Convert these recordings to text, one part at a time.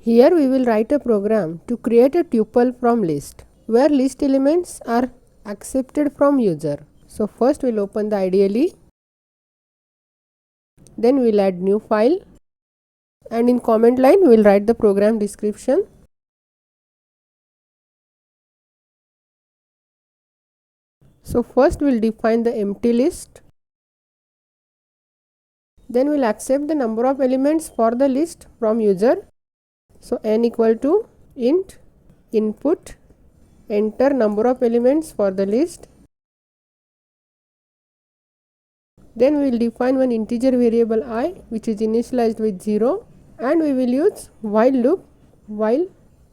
Here we will write a program to create a tuple from list where list elements are accepted from user. So first we'll open the IDLE, then we'll add new file, and in comment line we'll write the program description. So first we'll define the empty list, then we'll accept the number of elements for the list from user. So n equal to int input enter number of elements for the list. Then we will define one integer variable I which is initialized with 0, and we will use while loop while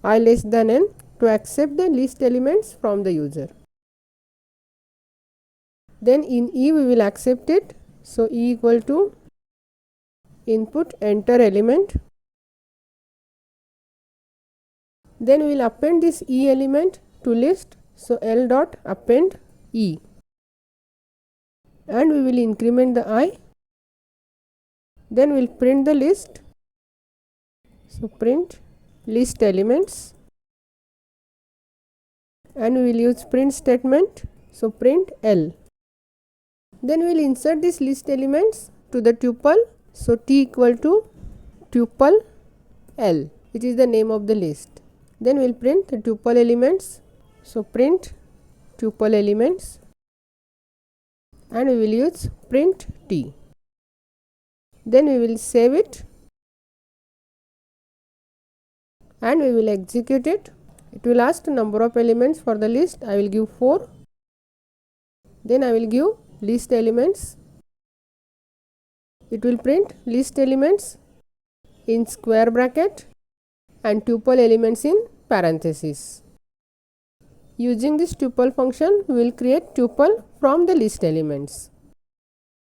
I less than n to accept the list elements from the user. Then in E we will accept it. So E equal to input enter element. Then we will append this E element to list. So L dot append E, and we will increment the I. Then we will print the list. So print list elements, and we will use print statement. So print L. Then we will insert these list elements to the tuple. So T equal to tuple L, which is the name of the list. Then we will print the tuple elements. So print tuple elements, and we will use print T. Then we will save it and we will execute it. It will ask the number of elements for the list. I will give 4. Then I will give list elements. It will print list elements in square bracket and tuple elements in parenthesis. Using this tuple function, we will create tuple from the list elements.